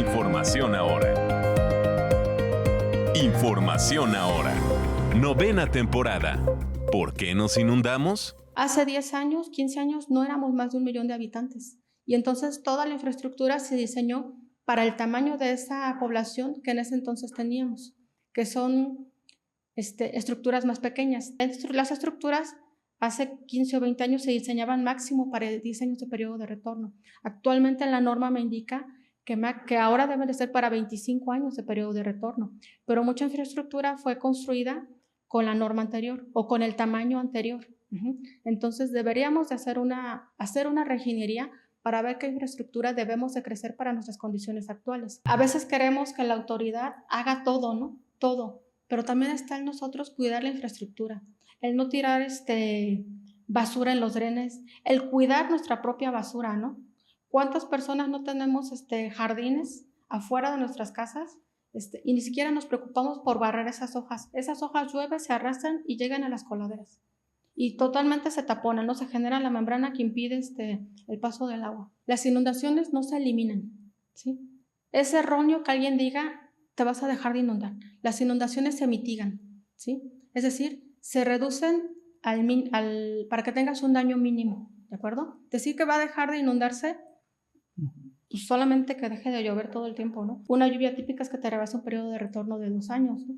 Información ahora. Información ahora. Novena temporada. ¿Por qué nos inundamos? Hace 10 años, 15 años, no éramos más de 1 millón de habitantes. Y entonces toda la infraestructura se diseñó para el tamaño de esa población que en ese entonces teníamos, que son estructuras más pequeñas. Las estructuras hace 15 o 20 años se diseñaban máximo para 10 años de periodo de retorno. Actualmente la norma me indica que ahora deben de ser para 25 años de periodo de retorno, pero mucha infraestructura fue construida con la norma anterior o con el tamaño anterior. Entonces deberíamos de hacer una reingeniería para ver qué infraestructura debemos de crecer para nuestras condiciones actuales. A veces queremos que la autoridad haga todo, ¿no? Todo, pero también está en nosotros cuidar la infraestructura, el no tirar basura en los drenes, el cuidar nuestra propia basura, ¿no? ¿Cuántas personas no tenemos jardines afuera de nuestras casas y ni siquiera nos preocupamos por barrer esas hojas? Esas hojas llueven, se arrastran y llegan a las coladeras y totalmente se taponan, ¿no? Se genera la membrana que impide el paso del agua. Las inundaciones no se eliminan, ¿sí? Es erróneo que alguien diga, te vas a dejar de inundar. Las inundaciones se mitigan, ¿sí? Es decir, se reducen para que tengas un daño mínimo, ¿de acuerdo? Decir que va a dejar de inundarse, pues solamente que deje de llover todo el tiempo, ¿no? Una lluvia típica es que te rebasa un periodo de retorno de 2 años, ¿no?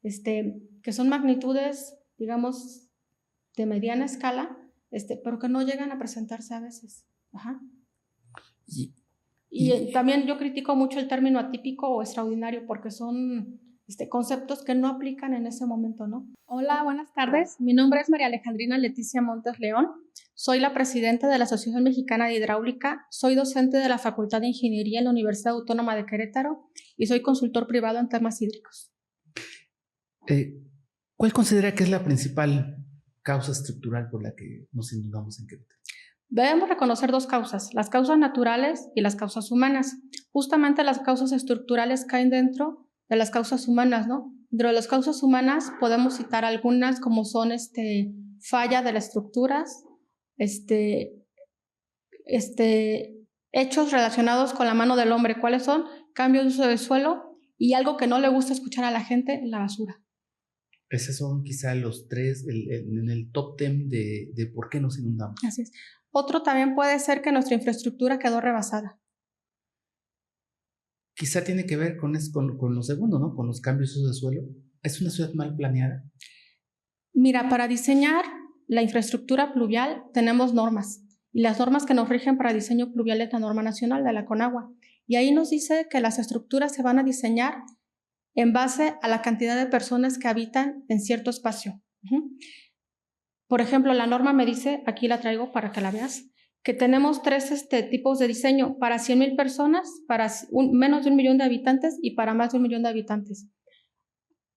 Que son magnitudes, digamos, de mediana escala, pero que no llegan a presentarse a veces. Ajá. Y también yo critico mucho el término atípico o extraordinario porque son conceptos que no aplican en ese momento, ¿no? Hola, buenas tardes. Mi nombre es María Alejandrina Leticia Montes León. Soy la presidenta de la Asociación Mexicana de Hidráulica, soy docente de la Facultad de Ingeniería en la Universidad Autónoma de Querétaro y soy consultor privado en temas hídricos. ¿Cuál considera que es la principal causa estructural por la que nos inundamos en Querétaro? Debemos reconocer 2 causas, las causas naturales y las causas humanas. Justamente las causas estructurales caen dentro de las causas humanas, ¿no? Dentro de las causas humanas podemos citar algunas como son falla de las estructuras, hechos relacionados con la mano del hombre. ¿Cuáles son? Cambio de uso de suelo y algo que no le gusta escuchar a la gente, la basura. Esos son quizá los 3 en el top 10 de por qué nos inundamos. Así es. Otro también puede ser que nuestra infraestructura quedó rebasada. Quizá tiene que ver con lo segundo, ¿no? Con los cambios de uso de suelo. ¿Es una ciudad mal planeada? Mira, para diseñar la infraestructura pluvial tenemos normas. Y las normas que nos rigen para diseño pluvial es la norma nacional de la Conagua. Y ahí nos dice que las estructuras se van a diseñar en base a la cantidad de personas que habitan en cierto espacio. Por ejemplo, la norma me dice, aquí la traigo para que la veas, que tenemos 3 tipos de diseño, para 100,000 personas, para menos de 1 millón de habitantes y para más de 1 millón de habitantes.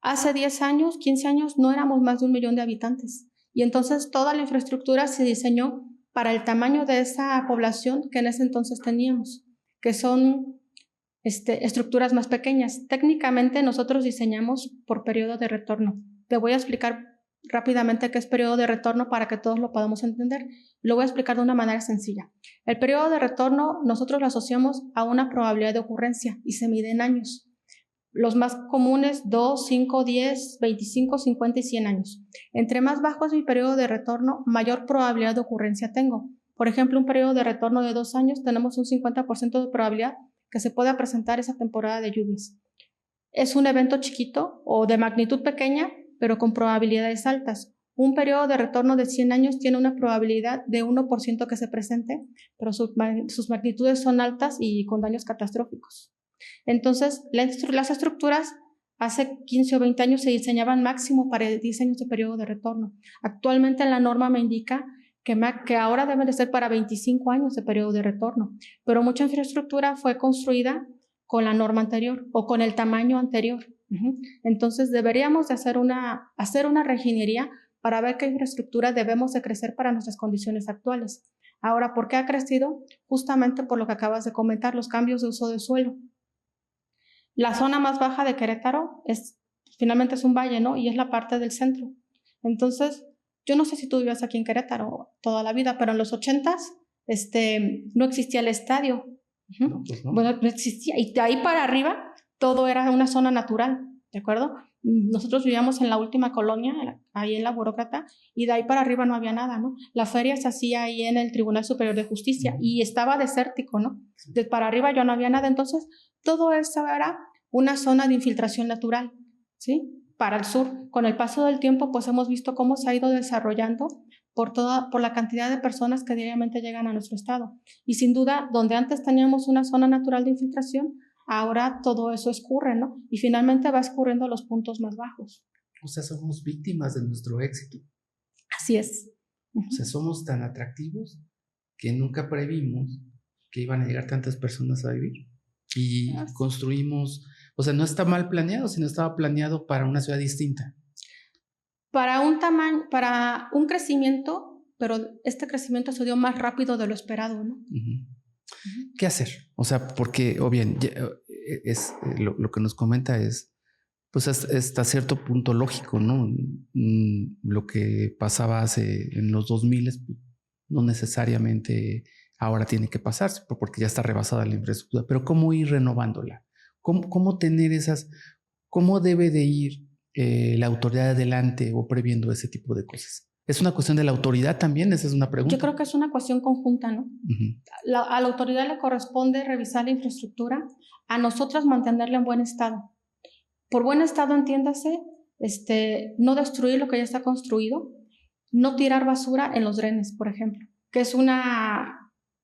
Hace 10 años, 15 años, no éramos más de 1 millón de habitantes. Y entonces toda la infraestructura se diseñó para el tamaño de esa población que en ese entonces teníamos, que son estructuras más pequeñas. Técnicamente nosotros diseñamos por periodo de retorno. Te voy a explicar rápidamente qué es periodo de retorno para que todos lo podamos entender. Lo voy a explicar de una manera sencilla. El periodo de retorno nosotros lo asociamos a una probabilidad de ocurrencia y se mide en años. Los más comunes, 2, 5, 10, 25, 50 y 100 años. Entre más bajo es mi periodo de retorno, mayor probabilidad de ocurrencia tengo. Por ejemplo, un periodo de retorno de 2 años, tenemos un 50% de probabilidad que se pueda presentar esa temporada de lluvias. Es un evento chiquito o de magnitud pequeña, pero con probabilidades altas. Un periodo de retorno de 100 años tiene una probabilidad de 1% que se presente, pero sus magnitudes son altas y con daños catastróficos. Entonces, las estructuras hace 15 o 20 años se diseñaban máximo para 10 años de periodo de retorno. Actualmente la norma me indica que ahora deben de ser para 25 años de periodo de retorno, pero mucha infraestructura fue construida con la norma anterior o con el tamaño anterior. Entonces deberíamos de hacer una reingeniería para ver qué infraestructura debemos de crecer para nuestras condiciones actuales. Ahora, ¿por qué ha crecido? Justamente por lo que acabas de comentar, los cambios de uso de suelo. La zona más baja de Querétaro finalmente es un valle, ¿no? Y es la parte del centro. Entonces, yo no sé si tú vivías aquí en Querétaro toda la vida, pero en los 80s no existía el estadio. No, pues no. Bueno, no existía. Y de ahí para arriba todo era una zona natural, ¿de acuerdo? Nosotros vivíamos en la última colonia, ahí en la Burócrata, y de ahí para arriba no había nada, ¿no? La feria se hacía ahí en el Tribunal Superior de Justicia y estaba desértico, ¿no? De para arriba ya no había nada, entonces todo eso era una zona de infiltración natural, ¿sí? Para el sur. Con el paso del tiempo, pues hemos visto cómo se ha ido desarrollando por la cantidad de personas que diariamente llegan a nuestro estado. Y sin duda, donde antes teníamos una zona natural de infiltración, ahora todo eso escurre, ¿no? Y finalmente va escurriendo a los puntos más bajos. O sea, somos víctimas de nuestro éxito. Así es. O sea, somos tan atractivos que nunca previmos que iban a llegar tantas personas a vivir. Y construimos, o sea, no está mal planeado, sino estaba planeado para una ciudad distinta. Para un crecimiento, pero este crecimiento se dio más rápido de lo esperado, ¿no? ¿Qué hacer? O sea, porque, o bien, lo que nos comenta es, pues hasta cierto punto lógico, ¿no? Lo que pasaba en los 2000 no necesariamente ahora tiene que pasarse, porque ya está rebasada la infraestructura, pero ¿cómo ir renovándola? ¿Cómo tener cómo debe de ir la autoridad adelante o previendo ese tipo de cosas? ¿Es una cuestión de la autoridad también? Esa es una pregunta. Yo creo que es una cuestión conjunta, ¿no? A la autoridad le corresponde revisar la infraestructura, a nosotros mantenerla en buen estado. Por buen estado, entiéndase, no destruir lo que ya está construido, no tirar basura en los drenes, por ejemplo, que es una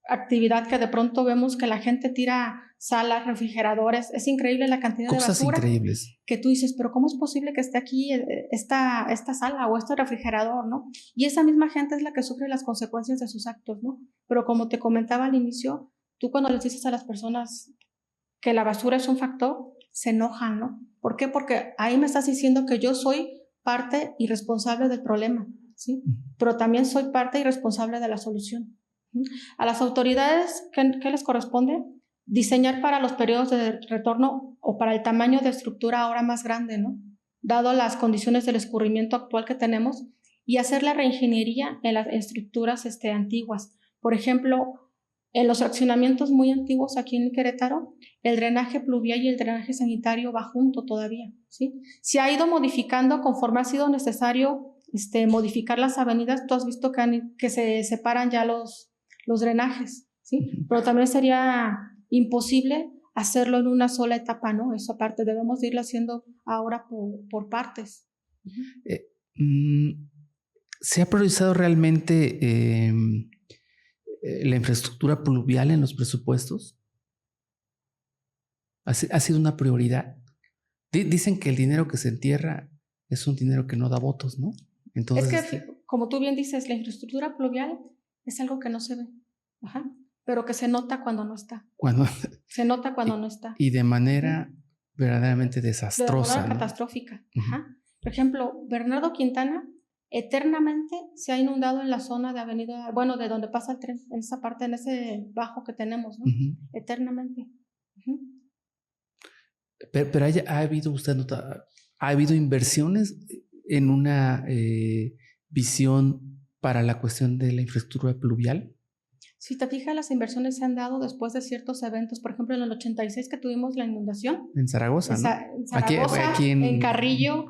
actividad que de pronto vemos que la gente tira salas, refrigeradores. Es increíble la cantidad de basura. Cosas increíbles. Que tú dices, pero ¿cómo es posible que esté aquí esta sala o este refrigerador, ¿no? Y esa misma gente es la que sufre las consecuencias de sus actos, ¿no? Pero como te comentaba al inicio, tú cuando les dices a las personas que la basura es un factor, se enojan, ¿no? ¿Por qué? Porque ahí me estás diciendo que yo soy parte y responsable del problema, ¿sí? Pero también soy parte y responsable de la solución. A las autoridades, ¿qué les corresponde? Diseñar para los periodos de retorno o para el tamaño de estructura ahora más grande, ¿no? Dado las condiciones del escurrimiento actual que tenemos, y hacer la reingeniería en las estructuras antiguas. Por ejemplo, en los fraccionamientos muy antiguos aquí en Querétaro, el drenaje pluvial y el drenaje sanitario va junto todavía, ¿sí? Se ha ido modificando conforme ha sido necesario modificar las avenidas. Tú has visto que se separan ya los drenajes, ¿sí? Pero también sería imposible hacerlo en una sola etapa, ¿no? Eso aparte, debemos de irlo haciendo ahora por partes. ¿Se ha priorizado realmente la infraestructura pluvial en los presupuestos? ¿Ha sido una prioridad? Dicen que el dinero que se entierra es un dinero que no da votos, ¿no? Entonces, es que, como tú bien dices, la infraestructura pluvial es algo que no se ve, pero que se nota cuando no está. Se nota cuando no está. Y de manera verdaderamente desastrosa. De manera catastrófica. Por ejemplo, Bernardo Quintana eternamente se ha inundado en la zona de avenida, bueno, de donde pasa el tren, en esa parte, en ese bajo que tenemos, ¿no? Eternamente. Pero ha habido, usted nota, ha habido inversiones en una visión para la cuestión de la infraestructura pluvial. Si te fijas, las inversiones se han dado después de ciertos eventos. Por ejemplo, en el 86 que tuvimos la inundación. En Zaragoza, ¿no? En Zaragoza, aquí en Carrillo,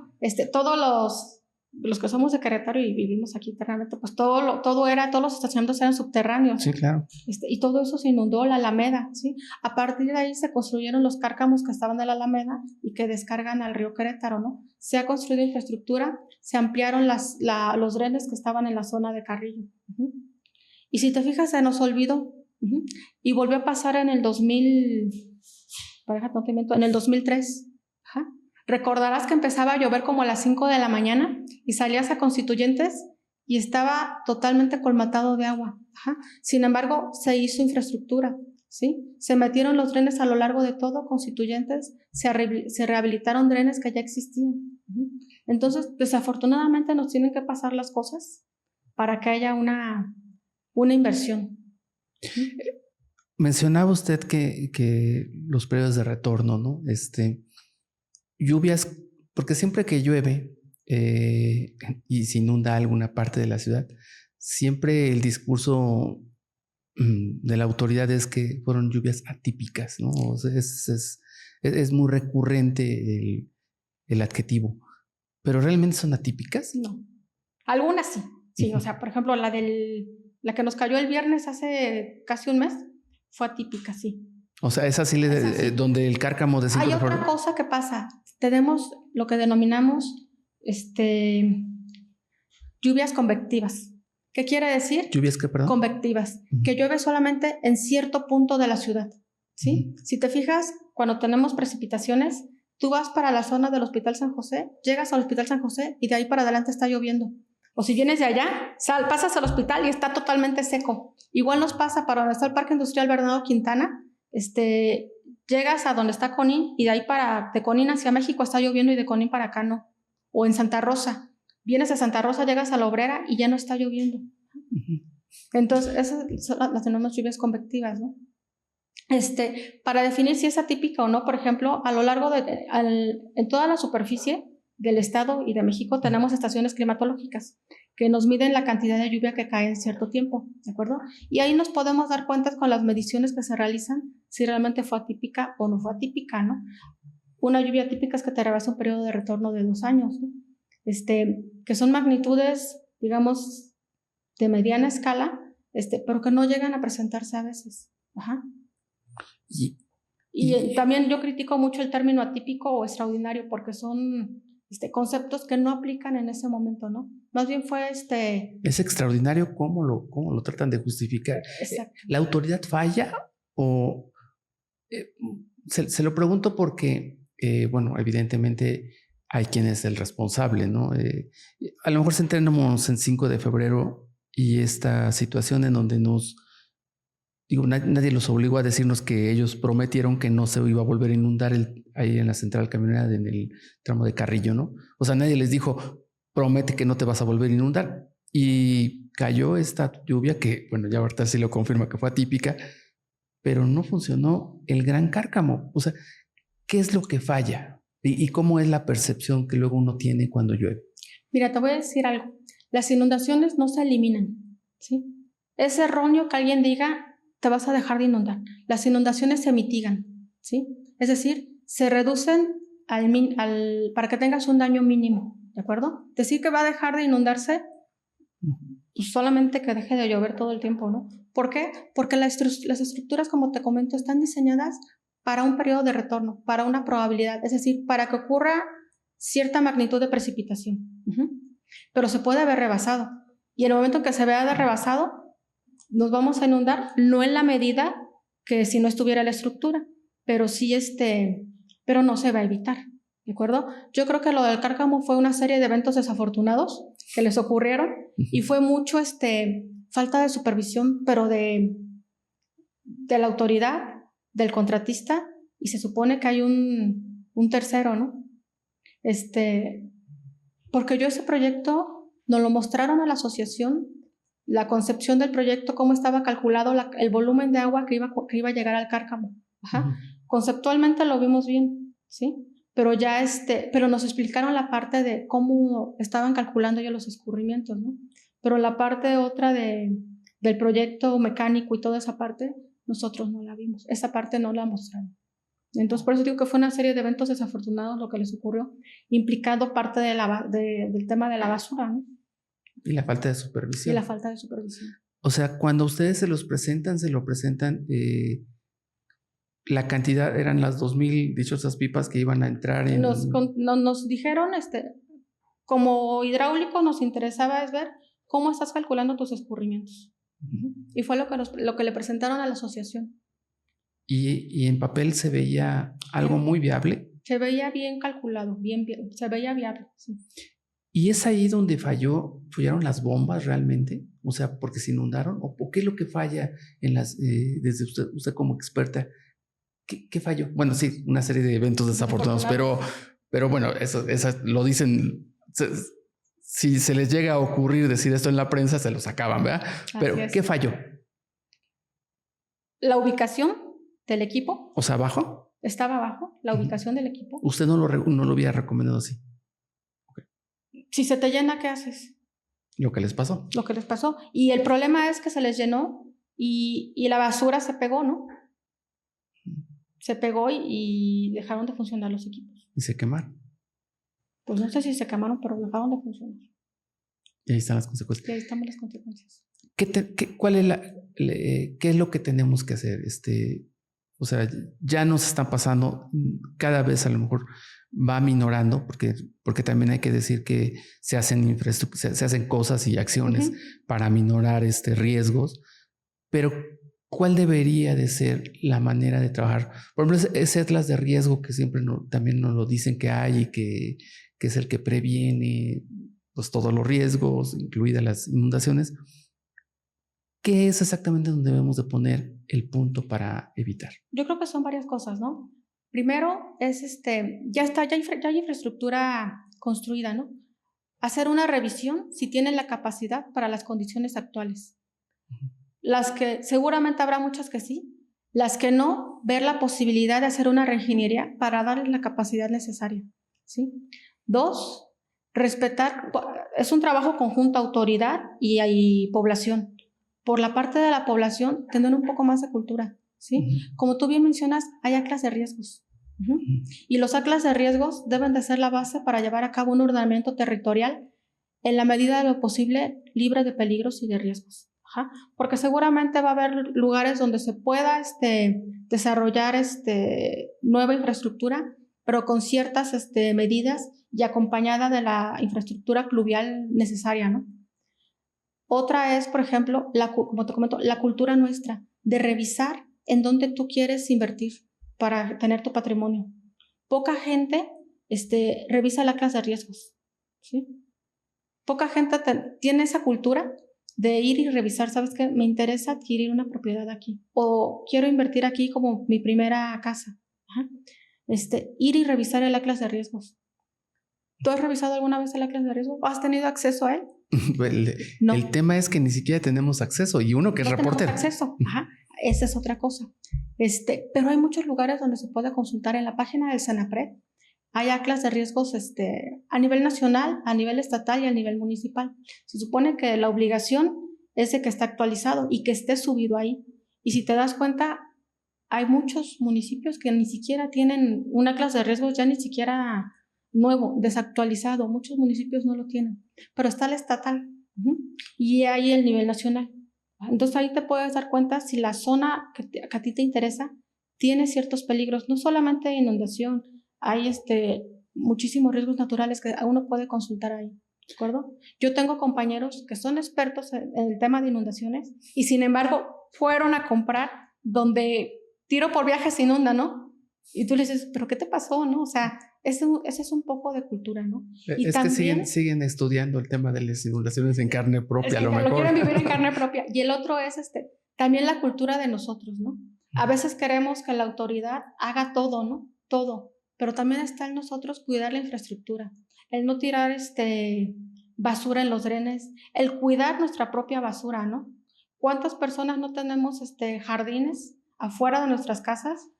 todos los que somos de Querétaro y vivimos aquí internamente, pues todos los estacionamientos eran subterráneos. Sí, claro. Y todo eso se inundó, la Alameda, ¿sí? A partir de ahí se construyeron los cárcamos que estaban en la Alameda y que descargan al río Querétaro, ¿no? Se ha construido infraestructura, se ampliaron los drenes que estaban en la zona de Carrillo. Y si te fijas, se nos olvidó. Y volvió a pasar en el 2003. Recordarás que empezaba a llover como a las 5 de la mañana y salías a Constituyentes y estaba totalmente colmatado de agua. Sin embargo, se hizo infraestructura, ¿sí? Se metieron los drenes a lo largo de todo Constituyentes, se rehabilitaron drenes que ya existían. Entonces, desafortunadamente nos tienen que pasar las cosas para que haya una inversión. Mencionaba usted que los periodos de retorno, ¿no? Lluvias, porque siempre que llueve y se inunda alguna parte de la ciudad, siempre el discurso de la autoridad es que fueron lluvias atípicas, ¿no? O sea, es muy recurrente el adjetivo. ¿Pero realmente son atípicas? No. Algunas sí. Sí, o sea, por ejemplo, la que nos cayó el viernes hace casi un mes fue atípica, sí. O sea, esa sí, donde el cárcamo de 5 Hay de febrero. otra cosa que pasa. Tenemos lo que denominamos lluvias convectivas. ¿Qué quiere decir? ¿Lluvias qué, perdón? Convectivas. Que llueve solamente en cierto punto de la ciudad, ¿sí? Si te fijas, cuando tenemos precipitaciones, tú vas para la zona del Hospital San José, llegas al Hospital San José y de ahí para adelante está lloviendo. O si vienes de allá, pasas al hospital y está totalmente seco. Igual nos pasa para donde está el Parque Industrial Bernardo Quintana, llegas a donde está Conin y de ahí de Conin hacia México está lloviendo y de Conin para acá no. O en Santa Rosa. Vienes a Santa Rosa, llegas a La Obrera y ya no está lloviendo. Entonces, esas son las denominamos lluvias convectivas, ¿no? Para definir si es atípica o no, por ejemplo, a lo largo en toda la superficie del estado y de México tenemos estaciones climatológicas que nos miden la cantidad de lluvia que cae en cierto tiempo, ¿de acuerdo? Y ahí nos podemos dar cuenta con las mediciones que se realizan si realmente fue atípica o no fue atípica, ¿no? Una lluvia atípica es que te rebasa un periodo de retorno de 2 años, ¿no? Que son magnitudes, digamos, de mediana escala, pero que no llegan a presentarse a veces. Ajá. Y también yo critico mucho el término atípico o extraordinario porque son conceptos que no aplican en ese momento, ¿no? Más bien fue ¿Es extraordinario? ¿Cómo lo tratan de justificar? Exacto. ¿La autoridad falla o...? Se lo pregunto porque, bueno, evidentemente hay quien es el responsable, ¿no? A lo mejor centramos en 5 de febrero y esta situación en donde nadie los obligó a decirnos que ellos prometieron que no se iba a volver a inundar ahí en la central camionera en el tramo de Carrillo, ¿no? O sea, nadie les dijo, promete que no te vas a volver a inundar. Y cayó esta lluvia que, bueno, ya ahorita sí lo confirma que fue atípica, pero no funcionó el gran cárcamo. O sea, ¿qué es lo que falla? ¿Y cómo es la percepción que luego uno tiene cuando llueve? Mira, te voy a decir algo. Las inundaciones no se eliminan, ¿sí? Es erróneo que alguien diga te vas a dejar de inundar. Las inundaciones se mitigan, ¿sí? Es decir, se reducen para que tengas un daño mínimo, ¿de acuerdo? Decir que va a dejar de inundarse, pues solamente que deje de llover todo el tiempo, ¿no? ¿Por qué? Porque las estructuras, como te comento, están diseñadas para un periodo de retorno, para una probabilidad, es decir, para que ocurra cierta magnitud de precipitación. Pero se puede haber rebasado. Y en el momento que se vea rebasado, nos vamos a inundar, no en la medida que si no estuviera la estructura, pero sí pero no se va a evitar, ¿de acuerdo? Yo creo que lo del cárcamo fue una serie de eventos desafortunados que les ocurrieron y fue mucho falta de supervisión, pero de la autoridad, del contratista, y se supone que hay un tercero, ¿no? Porque yo ese proyecto nos lo mostraron a la asociación, la concepción del proyecto, cómo estaba calculado el volumen de agua que iba a llegar al cárcamo. Ajá. Conceptualmente lo vimos bien, ¿sí? Pero pero nos explicaron la parte de cómo estaban calculando ya los escurrimientos, ¿no? Pero la parte otra del proyecto mecánico y toda esa parte, nosotros no la vimos. Esa parte no la mostraron. Entonces, por eso digo que fue una serie de eventos desafortunados lo que les ocurrió, implicando parte del tema de la basura, ¿no? Y la falta de supervisión. Y la falta de supervisión. O sea, cuando ustedes se lo presentan, la cantidad eran las 2,000 dichosas pipas que iban a entrar en... Nos dijeron, como hidráulico nos interesaba es ver cómo estás calculando tus escurrimientos. Y fue lo que le presentaron a la asociación. ¿Y en papel se veía algo muy viable? Se veía bien calculado, se veía viable, sí. ¿Y es ahí donde fallaron las bombas realmente? O sea, ¿porque se inundaron? ¿O qué es lo que falla desde usted como experta? ¿Qué falló? Bueno, sí, una serie de eventos desafortunados, pero bueno, eso lo dicen. Si se les llega a ocurrir decir esto en la prensa, se los acaban, ¿verdad? Pero, ¿qué falló? La ubicación del equipo. O sea, ¿abajo? Estaba abajo, la ubicación del equipo. ¿Usted no lo hubiera recomendado así? Si se te llena, ¿qué haces? Lo que les pasó. Lo que les pasó. Y el problema es que se les llenó y la basura se pegó, ¿no? Se pegó y dejaron de funcionar los equipos. Y se quemaron. Pues no sé si se quemaron, pero dejaron de funcionar. Y ahí están las consecuencias. Y ahí están las consecuencias. ¿Qué es lo que tenemos que hacer? O sea, ya nos están pasando, cada vez a lo mejor va minorando, porque también hay que decir que se hacen se hacen cosas y acciones para minorar riesgos, pero ¿cuál debería de ser la manera de trabajar? Por ejemplo, ese atlas de riesgo que siempre también nos lo dicen que hay y que es el que previene pues, todos los riesgos, incluidas las inundaciones. ¿Qué es exactamente donde debemos de poner el punto para evitar? Yo creo que son varias cosas, ¿no? Primero es ya hay infraestructura construida, ¿no? Hacer una revisión si tiene la capacidad para las condiciones actuales. Las que seguramente habrá muchas que sí, las que no, ver la posibilidad de hacer una reingeniería para darles la capacidad necesaria, ¿sí? 2, respetar, es un trabajo conjunto autoridad y población. Por la parte de la población, tener un poco más de cultura, ¿sí? Como tú bien mencionas, hay atlas de riesgos. Y los atlas de riesgos deben de ser la base para llevar a cabo un ordenamiento territorial en la medida de lo posible libre de peligros y de riesgos. Porque seguramente va a haber lugares donde se pueda desarrollar nueva infraestructura, pero con ciertas medidas y acompañada de la infraestructura pluvial necesaria, ¿no? Otra es, por ejemplo, como te comento, la cultura nuestra, de revisar en dónde tú quieres invertir para tener tu patrimonio. Poca gente revisa el atlas de riesgos, ¿sí? Poca gente tiene esa cultura de ir y revisar, ¿sabes qué? Me interesa adquirir una propiedad aquí o quiero invertir aquí como mi primera casa. Ir y revisar el atlas de riesgos. ¿Tú has revisado alguna vez el atlas de riesgos? ¿Has tenido acceso a él? No. El tema es que ni siquiera tenemos acceso y uno que es reportero. No tenemos acceso. Esa es otra cosa. Pero hay muchos lugares donde se puede consultar. En la página del Senapred hay atlas de riesgos a nivel nacional, a nivel estatal y a nivel municipal. Se supone que la obligación es de que esté actualizado y que esté subido ahí. Y si te das cuenta, hay muchos municipios que ni siquiera tienen un atlas de riesgos, ya ni siquiera nuevo, desactualizado. Muchos municipios no lo tienen, pero está el estatal y hay el nivel nacional. Entonces ahí te puedes dar cuenta si la zona que a ti te interesa tiene ciertos peligros, no solamente de inundación, hay muchísimos riesgos naturales que uno puede consultar ahí, ¿de acuerdo? Yo tengo compañeros que son expertos en el tema de inundaciones y sin embargo fueron a comprar donde tiro por viaje se inunda, ¿no? Y tú le dices, ¿pero qué te pasó, no? O sea, ese es un poco de cultura, ¿no? Y es también, que siguen estudiando el tema de las inundaciones en carne propia, es que a lo mejor. Lo quieren vivir en carne propia. Y el otro es también la cultura de nosotros, ¿no? A veces queremos que la autoridad haga todo, ¿no? Todo. Pero también está en nosotros cuidar la infraestructura, el no tirar basura en los drenes, el cuidar nuestra propia basura, ¿no? ¿Cuántas personas no tenemos jardines afuera de nuestras casas?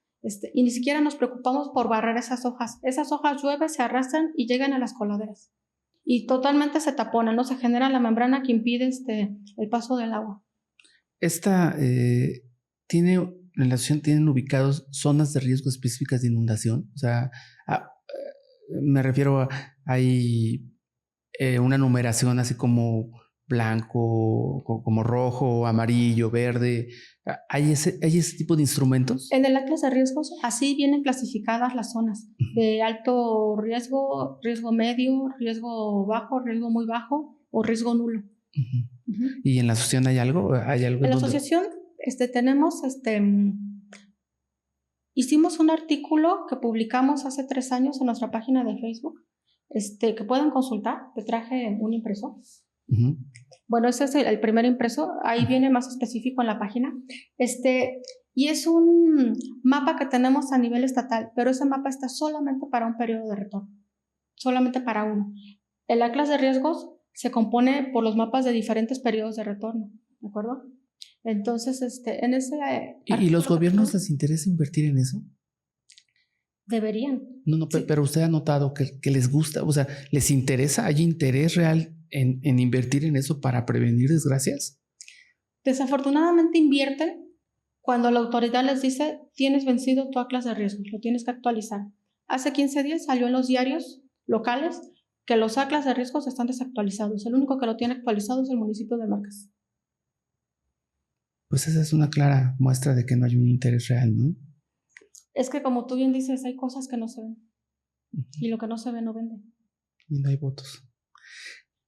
Y ni siquiera nos preocupamos por barrer esas hojas. Esas hojas llueven, se arrastran y llegan a las coladeras. Y totalmente se taponan, ¿no? Se genera la membrana que impide el paso del agua. En la asociación tienen ubicados zonas de riesgo específicas de inundación. O sea, me refiero a hay una numeración así como blanco, como rojo, amarillo, verde. ¿Hay ese tipo de instrumentos? En el atlas de riesgos, así vienen clasificadas las zonas de alto riesgo, riesgo medio, riesgo bajo, riesgo muy bajo o riesgo nulo. ¿Y en la asociación hay algo? En la asociación tenemos, hicimos un artículo que publicamos hace 3 años en nuestra página de Facebook, que pueden consultar. Te traje un impreso. Bueno, ese es el primer impreso, ahí viene más específico en la página. Y es un mapa que tenemos a nivel estatal, pero ese mapa está solamente para un periodo de retorno, solamente para uno. El atlas de riesgos se compone por los mapas de diferentes periodos de retorno, ¿de acuerdo? Entonces, en ese... ¿Y los gobiernos les interesa invertir en eso? Deberían. No, sí. Pero usted ha notado que les gusta, o sea, ¿les interesa? ¿Hay interés real en invertir en eso para prevenir desgracias? Desafortunadamente invierten cuando la autoridad les dice, tienes vencido tu atlas de riesgos, lo tienes que actualizar. Hace 15 días salió en los diarios locales que los atlas de riesgos están desactualizados. El único que lo tiene actualizado es el municipio de Marcas. Pues esa es una clara muestra de que no hay un interés real, ¿no? Es que como tú bien dices, hay cosas que no se ven. Y lo que no se ve no vende. Y no hay votos.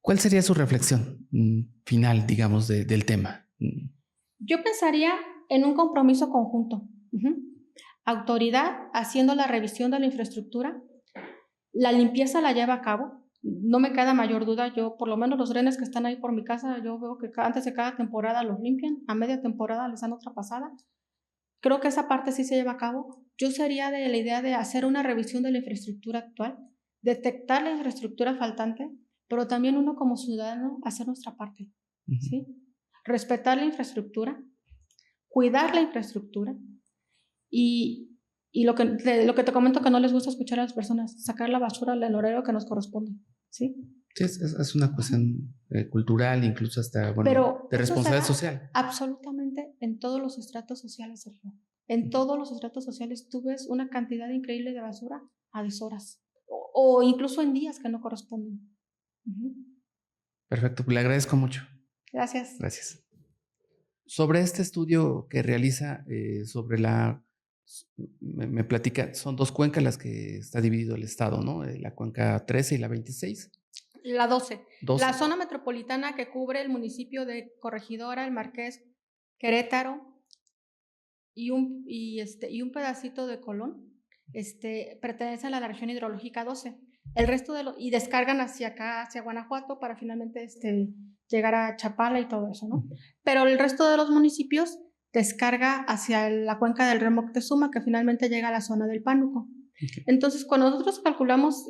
¿Cuál sería su reflexión final, digamos, del tema? Yo pensaría en un compromiso conjunto. Autoridad haciendo la revisión de la infraestructura, la limpieza la lleva a cabo. No me queda mayor duda, yo por lo menos los drenes que están ahí por mi casa, yo veo que antes de cada temporada los limpian, a media temporada les dan otra pasada. Creo que esa parte sí se lleva a cabo. Yo sería de la idea de hacer una revisión de la infraestructura actual, detectar la infraestructura faltante, pero también uno como ciudadano hacer nuestra parte, ¿sí? Respetar la infraestructura, cuidar la infraestructura y lo que te comento que no les gusta escuchar a las personas, sacar la basura al horario que nos corresponde, ¿sí? Sí, es una cuestión cultural, incluso hasta, bueno, pero de responsabilidad social. Absolutamente en todos los estratos sociales, Sergio. En todos los estratos sociales tú ves una cantidad increíble de basura a deshoras o incluso en días que no corresponden. Perfecto, le agradezco mucho. Gracias. Gracias. Sobre este estudio que realiza sobre me platica, son 2 cuencas las que está dividido el estado, ¿no? La cuenca 13 y la 26. La 12. 12. La zona metropolitana que cubre el municipio de Corregidora, El Marqués, Querétaro y un pedacito de Colón, pertenecen a la región hidrológica 12. El resto y descargan hacia acá, hacia Guanajuato, para finalmente llegar a Chapala y todo eso, ¿no? Pero el resto de los municipios descarga hacia la cuenca del río Moctezuma, que finalmente llega a la zona del Pánuco. Okay. Entonces, cuando nosotros calculamos,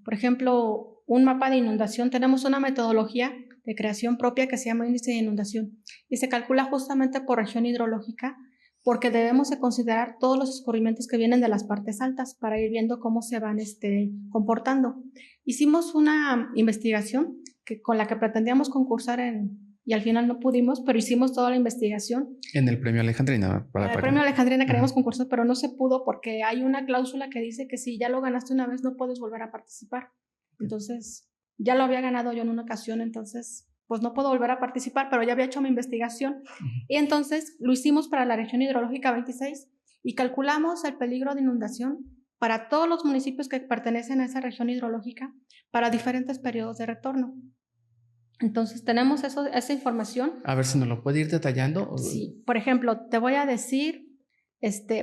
por ejemplo, un mapa de inundación, tenemos una metodología de creación propia que se llama índice de inundación y se calcula justamente por región hidrológica, porque debemos de considerar todos los escurrimientos que vienen de las partes altas para ir viendo cómo se van comportando. Hicimos una investigación con la que pretendíamos concursar y al final no pudimos, pero hicimos toda la investigación. En el premio Alejandrina. En el premio Alejandrina queríamos concursar, pero no se pudo porque hay una cláusula que dice que si ya lo ganaste una vez no puedes volver a participar. Entonces, ya lo había ganado yo en una ocasión, entonces pues no puedo volver a participar, pero ya había hecho mi investigación. Y entonces lo hicimos para la región hidrológica 26 y calculamos el peligro de inundación para todos los municipios que pertenecen a esa región hidrológica para diferentes periodos de retorno. Entonces tenemos esa información. A ver si nos lo puede ir detallando. Sí, por ejemplo, te voy a decir,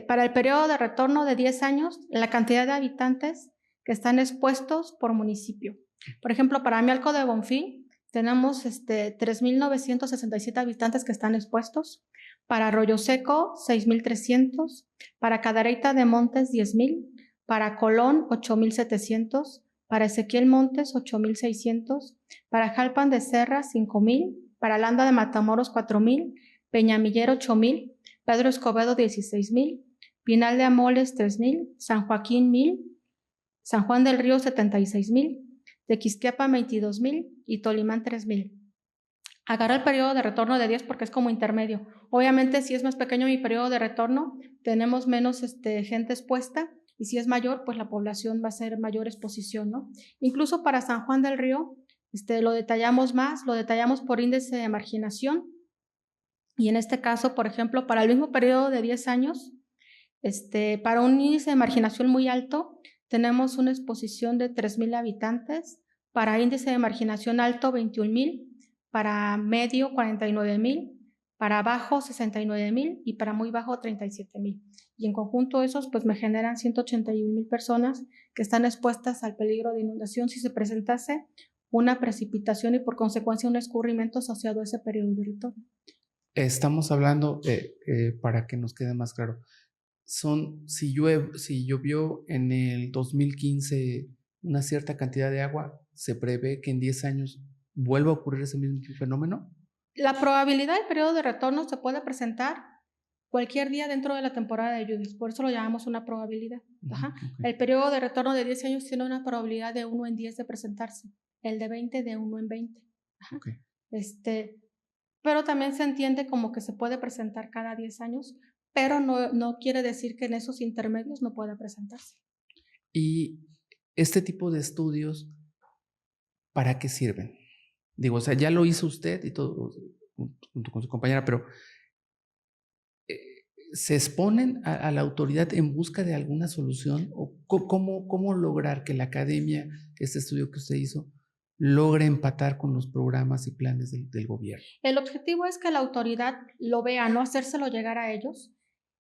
para el periodo de retorno de 10 años, la cantidad de habitantes que están expuestos por municipio. Por ejemplo, para Amialco de Bonfil, tenemos 3,967 habitantes que están expuestos. Para Arroyo Seco, 6,300. Para Cadereyta de Montes, 10,000. Para Colón, 8,700. Para Ezequiel Montes, 8,600. Para Jalpan de Serra, 5,000. Para Landa de Matamoros, 4,000. Peñamiller, 8,000. Pedro Escobedo, 16,000. Pinal de Amoles, 3,000. San Joaquín, 1,000. San Juan del Río, 76,000. Tequisquiapan 22,000 y Tolimán 3,000. Agarro el periodo de retorno de 10 porque es como intermedio. Obviamente, si es más pequeño mi periodo de retorno, tenemos menos gente expuesta, y si es mayor, pues la población va a ser mayor exposición, ¿no? Incluso para San Juan del Río, lo detallamos más, lo detallamos por índice de marginación, y en este caso, por ejemplo, para el mismo periodo de 10 años, para un índice de marginación muy alto, tenemos una exposición de 3,000 habitantes, para índice de marginación alto 21,000, para medio 49,000, para bajo 69,000 y para muy bajo 37,000. Y en conjunto esos pues me generan 181,000 personas que están expuestas al peligro de inundación si se presentase una precipitación y por consecuencia un escurrimiento asociado a ese periodo de retorno. Estamos hablando, para que nos quede más claro, si llovió en el 2015 una cierta cantidad de agua, ¿se prevé que en 10 años vuelva a ocurrir ese mismo fenómeno? La probabilidad del periodo de retorno se puede presentar cualquier día dentro de la temporada de lluvias, por eso lo llamamos una probabilidad. Ajá. Okay. El periodo de retorno de 10 años tiene una probabilidad de 1 en 10 de presentarse, el de 20 de 1 en 20. Ajá. Okay. pero también se entiende como que se puede presentar cada 10 años, pero no quiere decir que en esos intermedios no pueda presentarse. Y este tipo de estudios, ¿para qué sirven? Digo, o sea, ya lo hizo usted y todo, junto con su compañera, pero ¿se exponen a la autoridad en busca de alguna solución? ¿O cómo lograr que la academia, este estudio que usted hizo, logre empatar con los programas y planes del gobierno? El objetivo es que la autoridad lo vea, no hacérselo llegar a ellos,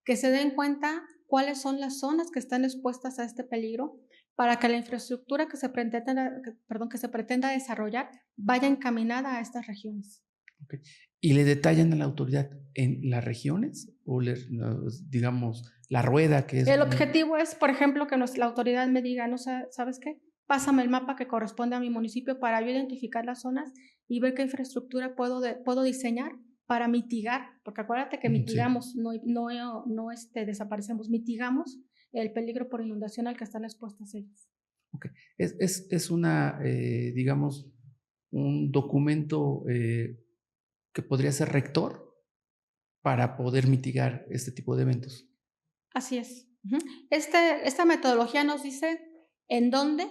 que se den cuenta cuáles son las zonas que están expuestas a este peligro para que la infraestructura que se pretenda desarrollar vaya encaminada a estas regiones. Okay. ¿Y le detallan a la autoridad en las regiones o digamos, la rueda que es? El objetivo es, por ejemplo, que la autoridad me diga, no, ¿sabes qué? Pásame el mapa que corresponde a mi municipio para yo identificar las zonas y ver qué infraestructura puedo diseñar para mitigar, porque acuérdate que mitigamos, sí. no desaparecemos, mitigamos el peligro por inundación al que están expuestas ellas. Okay. Es una, digamos, un documento que podría ser rector para poder mitigar este tipo de eventos. Así es. Esta metodología nos dice en dónde,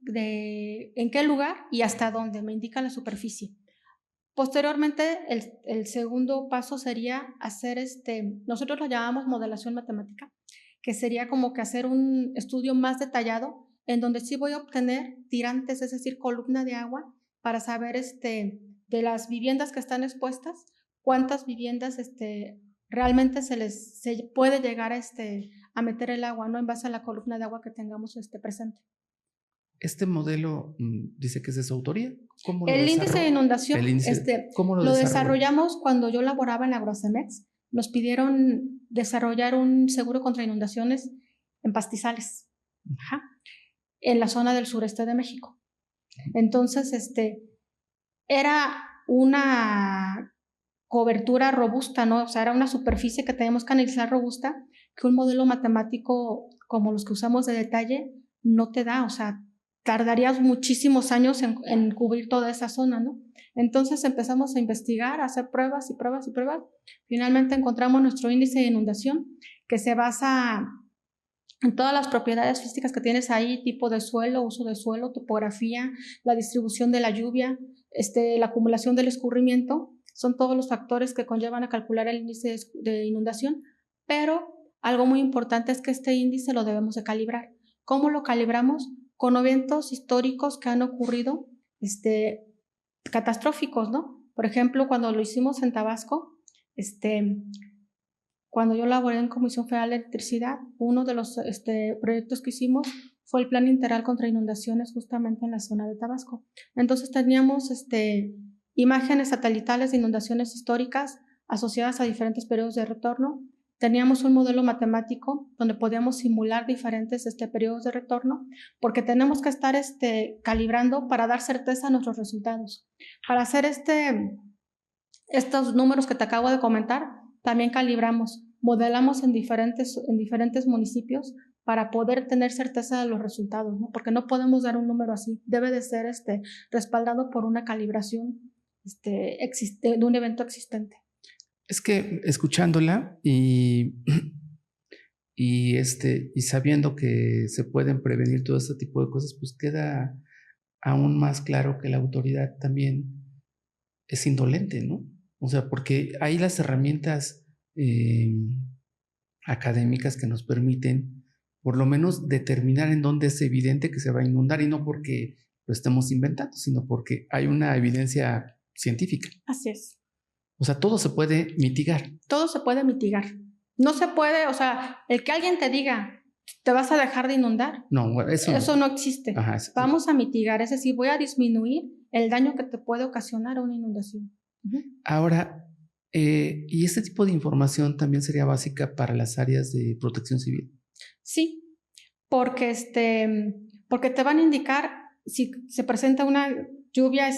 en qué lugar y hasta dónde, me indica la superficie. Posteriormente, el segundo paso sería hacer nosotros lo llamamos modelación matemática, que sería como que hacer un estudio más detallado en donde sí voy a obtener tirantes, es decir, columna de agua, para saber de las viviendas que están expuestas, cuántas viviendas realmente se puede llegar a meter el agua, ¿no? En base a la columna de agua que tengamos presente. ¿Este modelo dice que es de su autoría? ¿Cómo lo el índice de inundación, ¿cómo lo desarrollamos cuando yo laboraba en Agrocemex. Nos pidieron desarrollar un seguro contra inundaciones en pastizales, en la zona del sureste de México. Entonces, era una cobertura robusta, ¿no? O sea, era una superficie que teníamos que analizar robusta, que un modelo matemático como los que usamos de detalle no te da, o sea, tardarías muchísimos años en cubrir toda esa zona, ¿no? Entonces empezamos a investigar, a hacer pruebas y pruebas y pruebas. Finalmente encontramos nuestro índice de inundación, que se basa en todas las propiedades físicas que tienes ahí, tipo de suelo, uso de suelo, topografía, la distribución de la lluvia, la acumulación del escurrimiento. Son todos los factores que conllevan a calcular el índice de inundación, pero algo muy importante es que este índice lo debemos de calibrar. ¿Cómo lo calibramos? Con eventos históricos que han ocurrido catastróficos, ¿no? Por ejemplo, cuando lo hicimos en Tabasco, cuando yo laboré en Comisión Federal de Electricidad, uno de los proyectos que hicimos fue el Plan Integral contra Inundaciones justamente en la zona de Tabasco. Entonces teníamos imágenes satelitales de inundaciones históricas asociadas a diferentes periodos de retorno. Teníamos un modelo matemático donde podíamos simular diferentes periodos de retorno, porque tenemos que estar calibrando para dar certeza a nuestros resultados. Para hacer estos números que te acabo de comentar, también calibramos, modelamos en diferentes municipios para poder tener certeza de los resultados, ¿no? Porque no podemos dar un número así, debe de ser respaldado por una calibración de un evento existente. Es que escuchándola y sabiendo que se pueden prevenir todo este tipo de cosas, pues queda aún más claro que la autoridad también es indolente, ¿no? O sea, porque hay las herramientas académicas que nos permiten por lo menos determinar en dónde es evidente que se va a inundar, y no porque lo estemos inventando, sino porque hay una evidencia científica. Así es. O sea, todo se puede mitigar. Todo se puede mitigar. No se puede, o sea, el que alguien te diga, ¿te vas a dejar de inundar? No, eso no existe. Ajá, vamos a mitigar, es decir, voy a disminuir el daño que te puede ocasionar una inundación. Ahora, ¿y este tipo de información también sería básica para las áreas de protección civil? Sí, porque te van a indicar si se presenta una lluvia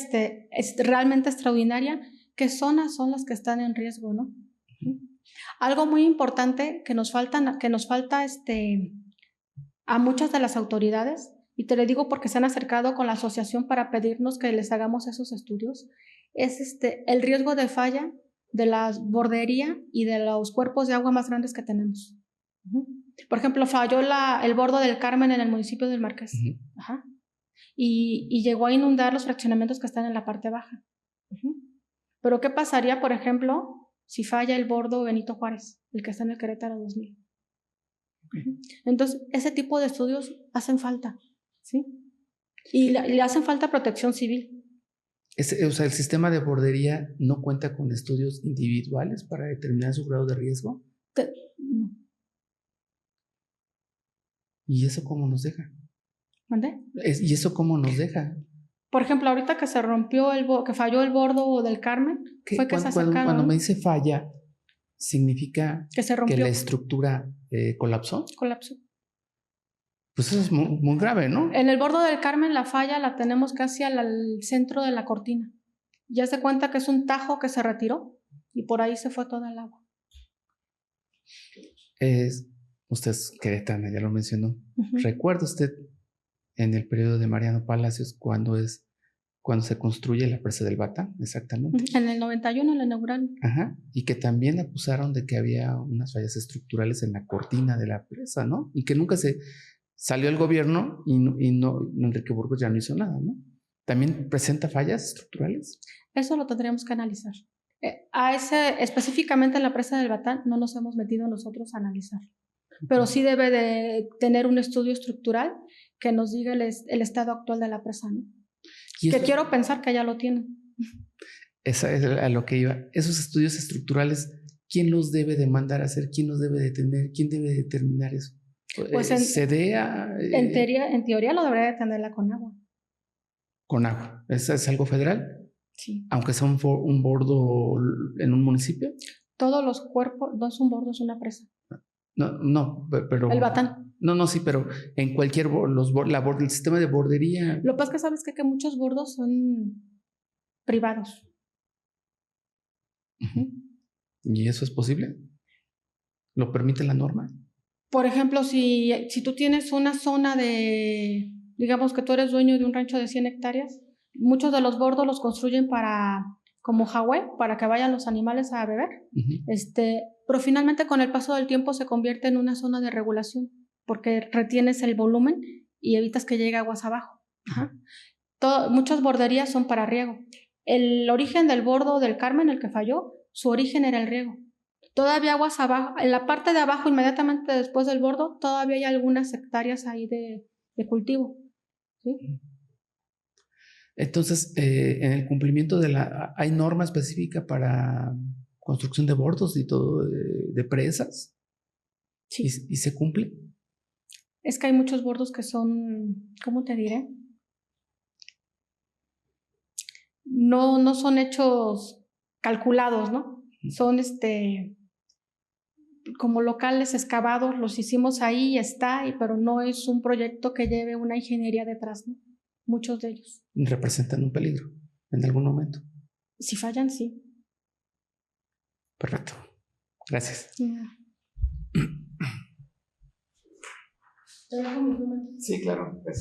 realmente extraordinaria, qué zonas son las que están en riesgo, ¿no? Algo muy importante que nos falta a muchas de las autoridades, y te lo digo porque se han acercado con la asociación para pedirnos que les hagamos esos estudios, es el riesgo de falla de la bordería y de los cuerpos de agua más grandes que tenemos. Por ejemplo, falló el bordo del Carmen en el municipio del Marqués. Ajá. Y llegó a inundar los fraccionamientos que están en la parte baja. Pero ¿qué pasaría, por ejemplo, si falla el bordo Benito Juárez, el que está en el Querétaro 2000? Entonces, ese tipo de estudios hacen falta, ¿sí? Y le hacen falta protección civil. O sea, el sistema de bordería no cuenta con estudios individuales para determinar su grado de riesgo. No. ¿Y eso cómo nos deja? ¿Mandé? ¿Y eso cómo nos deja? Por ejemplo, ahorita que se rompió que falló el bordo del Carmen, fue que se acercaron. Cuando me dice falla, ¿significa que se rompió? Que la estructura colapsó? Colapsó. Pues eso es muy grave, ¿no? En el bordo del Carmen la falla la tenemos casi al centro de la cortina. Ya se cuenta que es un tajo que se retiró y por ahí se fue toda el agua. Usted es queretana, ya lo mencionó. ¿Recuerda usted en el periodo de Mariano Palacios cuando se construye la presa del Batán? Exactamente. En el 91 la inauguraron. Ajá. Y que también acusaron de que había unas fallas estructurales en la cortina de la presa, ¿no? Y que nunca salió el gobierno y Enrique Burgos ya no hizo nada, ¿no? ¿También presenta fallas estructurales? Eso lo tendríamos que analizar. Específicamente en la presa del Batán no nos hemos metido nosotros a analizar. Pero sí debe de tener un estudio estructural que nos diga el estado actual de la presa, ¿no? Que quiero pensar que ya lo tienen. Esa es a lo que iba. Esos estudios estructurales, ¿quién los debe de mandar a hacer? ¿Quién los debe de tener? ¿Quién debe determinar eso? Pues ¿CDEA? En teoría lo debería de tener la Conagua. ¿Conagua? ¿Es algo federal? Sí. Aunque sea un bordo en un municipio. Todos los cuerpos, no es un bordo, es una presa. No, pero... El Batán. No, sí, pero en cualquier el sistema de bordería. Lo que pasa es que sabes que muchos bordos son privados. ¿Y eso es posible? ¿Lo permite la norma? Por ejemplo, si tú tienes una zona digamos que tú eres dueño de un rancho de 100 hectáreas, muchos de los bordos los construyen como jahue, para que vayan los animales a beber. Pero finalmente con el paso del tiempo se convierte en una zona de regulación, porque retienes el volumen y evitas que llegue aguas abajo. Muchas borderías son para riego. El origen del bordo del Carmen, el que falló, su origen era el riego. Todavía aguas abajo, en la parte de abajo, inmediatamente después del bordo, todavía hay algunas hectáreas ahí de cultivo. ¿Sí? Entonces, en el cumplimiento ¿hay norma específica para construcción de bordos y todo, de presas? Sí. ¿Y se cumple? Es que hay muchos bordos que son, ¿cómo te diré? No son hechos calculados, ¿no? Son como locales excavados, los hicimos ahí y está, pero no es un proyecto que lleve una ingeniería detrás, ¿no? Muchos de ellos. ¿Representan un peligro en algún momento? Si fallan, sí. Perfecto. Gracias. Sí, claro. Gracias.